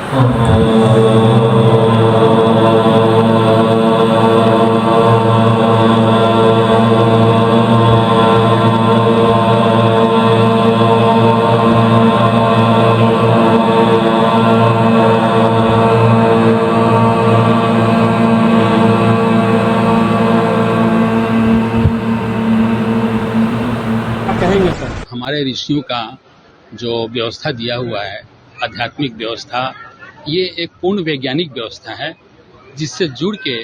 कहेंगे सर? हमारे ऋषियों का जो व्यवस्था दिया हुआ है, आध्यात्मिक व्यवस्था, ये एक पूर्ण वैज्ञानिक व्यवस्था है जिससे जुड़ के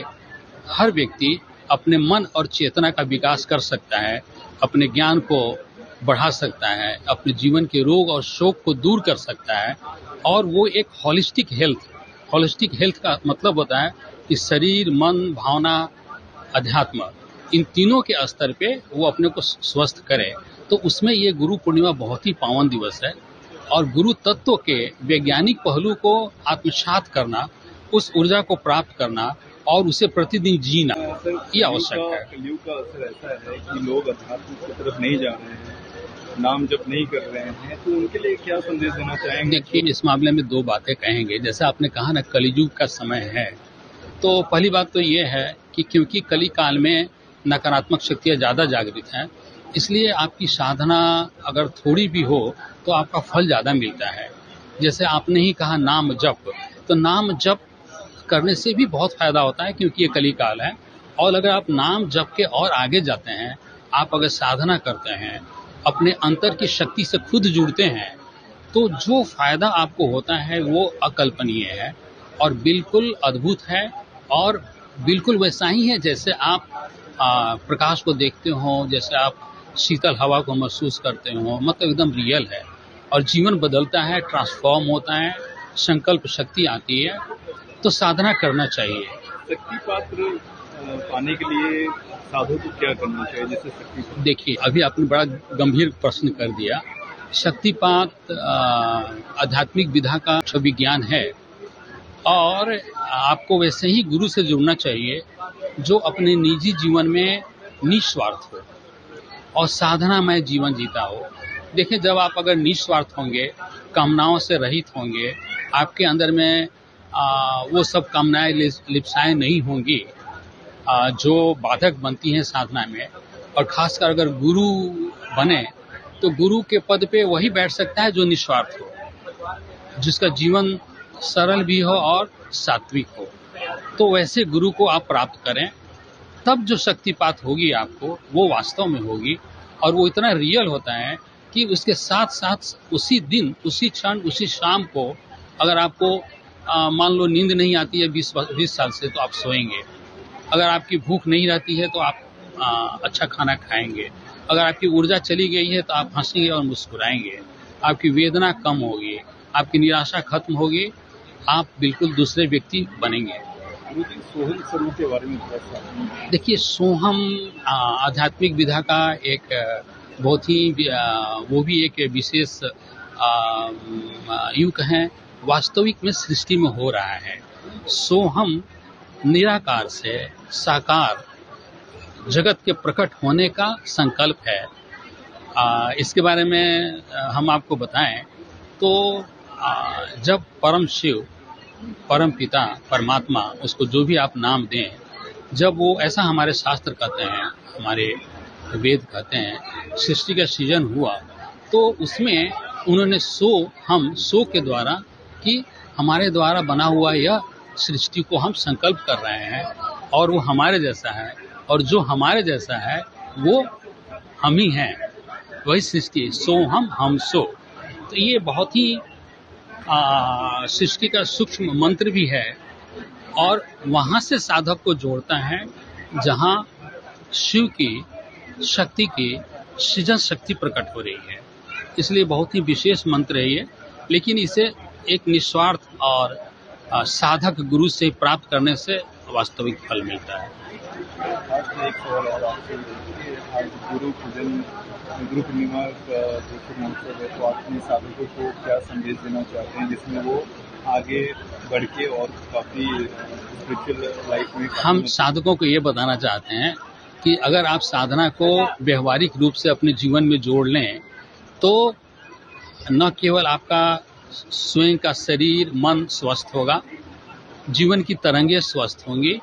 हर व्यक्ति अपने मन और चेतना का विकास कर सकता है, अपने ज्ञान को बढ़ा सकता है, अपने जीवन के रोग और शोक को दूर कर सकता है। और वो एक होलिस्टिक हेल्थ का मतलब होता है कि शरीर, मन, भावना, अध्यात्म, इन तीनों के स्तर पे वो अपने को स्वस्थ करे। तो उसमें ये गुरु पूर्णिमा बहुत ही पावन दिवस है और गुरु तत्व के वैज्ञानिक पहलू को आत्मसात करना, उस ऊर्जा को प्राप्त करना और उसे प्रतिदिन जीना, ये आवश्यक है। कलयुग का असर ऐसा है कि लोग अध्यात्म की तरफ नहीं जा रहे हैं, नाम जप नहीं कर रहे हैं, तो उनके लिए क्या संदेश देना चाहेंगे? देखिए, इस मामले में दो बातें कहेंगे। जैसे आपने कहा ना, कलियुग का समय है, तो पहली बात तो ये है कि क्योंकि कली काल में नकारात्मक शक्तियाँ ज़्यादा जागृत हैं, इसलिए आपकी साधना अगर थोड़ी भी हो तो आपका फल ज़्यादा मिलता है। जैसे आपने ही कहा नाम जप, तो नाम जप करने से भी बहुत फायदा होता है क्योंकि ये कली काल है। और अगर आप नाम जप के और आगे जाते हैं, आप अगर साधना करते हैं, अपने अंतर की शक्ति से खुद जुड़ते हैं, तो जो फायदा आपको होता है वो अकल्पनीय है और बिल्कुल अद्भुत है और बिल्कुल वैसा ही है जैसे आप प्रकाश को देखते हो, जैसे आप शीतल हवा को महसूस करते हो, मतलब एकदम रियल है और जीवन बदलता है, ट्रांसफॉर्म होता है, संकल्प शक्ति आती है। तो साधना करना चाहिए। शक्ति पात्र पाने के लिए साधु को क्या करना चाहिए? जैसे शक्ति, देखिए, अभी आपने बड़ा गंभीर प्रश्न कर दिया। शक्तिपात आध्यात्मिक विधा का विज्ञान है और आपको वैसे ही गुरु से जुड़ना चाहिए जो अपने निजी जीवन में निस्वार्थ हो और साधनामय जीवन जीता हो। देखिए, जब आप अगर निस्वार्थ होंगे, कामनाओं से रहित होंगे, आपके अंदर में वो सब कामनाएं लिप्साएं नहीं होंगी जो बाधक बनती हैं साधना में। और खासकर अगर गुरु बने तो गुरु के पद पे वही बैठ सकता है जो निस्वार्थ हो, जिसका जीवन सरल भी हो और सात्विक हो। तो वैसे गुरु को आप प्राप्त करें, तब जो शक्तिपात होगी आपको वो वास्तव में होगी और वो इतना रियल होता है कि उसके साथ साथ उसी दिन, उसी क्षण, उसी शाम को अगर आपको मान लो नींद नहीं आती है 20 साल से, तो आप सोएंगे। अगर आपकी भूख नहीं रहती है तो आप अच्छा खाना खाएंगे। अगर आपकी ऊर्जा चली गई है तो आप हंसेंगे और मुस्कुराएंगे। आपकी वेदना कम होगी, आपकी निराशा खत्म होगी, आप बिल्कुल दूसरे व्यक्ति बनेंगे। सोहम स्वरूप के बारे में थोड़ा। देखिए, सोहम आध्यात्मिक विधा का एक बहुत ही वो भी एक विशेष युग है, वास्तविक में सृष्टि में हो रहा है। सोहम निराकार से साकार जगत के प्रकट होने का संकल्प है। इसके बारे में हम आपको बताएं तो जब परम शिव, परम पिता, परमात्मा, उसको जो भी आप नाम दें, जब वो ऐसा हमारे शास्त्र कहते हैं, हमारे वेद कहते हैं, सृष्टि का सृजन हुआ तो उसमें उन्होंने सो के द्वारा कि हमारे द्वारा बना हुआ यह सृष्टि को हम संकल्प कर रहे हैं और वो हमारे जैसा है और जो हमारे जैसा है वो हम ही हैं, वही सृष्टि। सो हम सो। तो ये बहुत ही सृष्टि का सूक्ष्म मंत्र भी है और वहाँ से साधक को जोड़ता है जहाँ शिव की शक्ति की सृजन शक्ति प्रकट हो रही है। इसलिए बहुत ही विशेष मंत्र है ये, लेकिन इसे एक निस्वार्थ और साधक गुरु से प्राप्त करने से वास्तविक फल मिलता है। एक सवाल और आपसे, आज गुरु पूर्णिमा का जो महोत्सव है, तो आप अपने साधकों को क्या संदेश देना चाहते हैं जिसमें वो आगे बढ़ के और काफ़ी स्पिरिचुअल लाइफ में? हम साधकों को ये बताना चाहते हैं कि अगर आप साधना को व्यवहारिक रूप से अपने जीवन में जोड़ लें तो न केवल आपका स्वयं का शरीर मन स्वस्थ होगा, जीवन की तरंगें स्वस्थ होंगी,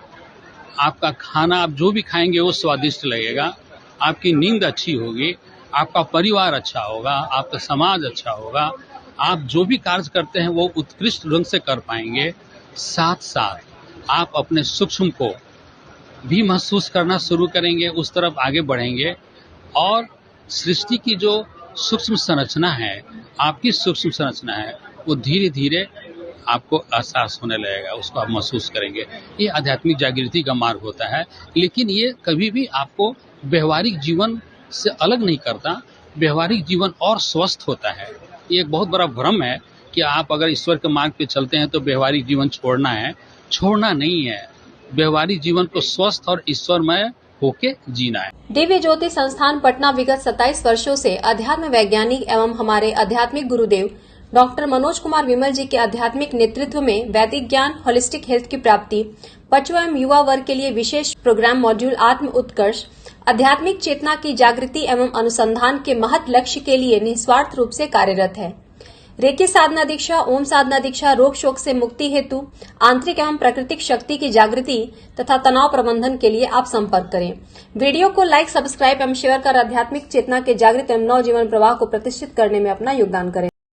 आपका खाना आप जो भी खाएंगे वो स्वादिष्ट लगेगा, आपकी नींद अच्छी होगी, आपका परिवार अच्छा होगा, आपका समाज अच्छा होगा, आप जो भी कार्य करते हैं वो उत्कृष्ट ढंग से कर पाएंगे। साथ साथ आप अपने सूक्ष्म को भी महसूस करना शुरू करेंगे, उस तरफ आगे बढ़ेंगे और सृष्टि की जो सूक्ष्म संरचना है, आपकी सूक्ष्म संरचना है, वो धीरे धीरे आपको एहसास होने लगेगा, उसको आप महसूस करेंगे। ये आध्यात्मिक जागृति का मार्ग होता है, लेकिन ये कभी भी आपको व्यवहारिक जीवन से अलग नहीं करता। व्यवहारिक जीवन और स्वस्थ होता है। ये एक बहुत बड़ा भ्रम है कि आप अगर ईश्वर के मार्ग पे चलते हैं तो व्यवहारिक जीवन छोड़ना है। छोड़ना नहीं है, व्यवहारिक जीवन को स्वस्थ और ईश्वरमय होके जीना है। दिव्य ज्योति संस्थान पटना विगत 27 वर्षों से अध्यात्म वैज्ञानिक एवं हमारे आध्यात्मिक गुरुदेव डॉक्टर मनोज कुमार विमल जी के आध्यात्मिक नेतृत्व में वैदिक ज्ञान, होलिस्टिक हेल्थ की प्राप्ति, बच्चों एवं युवा वर्ग के लिए विशेष प्रोग्राम मॉड्यूल आत्म उत्कर्ष, आध्यात्मिक चेतना की जागृति एवं अनुसंधान के महत् लक्ष्य के लिए निस्वार्थ रूप से कार्यरत है। रेकी साधना दीक्षा, ओम साधना दीक्षा, रोग शोक से मुक्ति हेतु आंतरिक एवं प्राकृतिक शक्ति की जागृति तथा तनाव प्रबंधन के लिए आप संपर्क करें। वीडियो को लाइक, सब्सक्राइब एवं शेयर कर आध्यात्मिक चेतना के जागृत एवं नव जीवन प्रवाह को प्रतिष्ठित करने में अपना योगदान करें।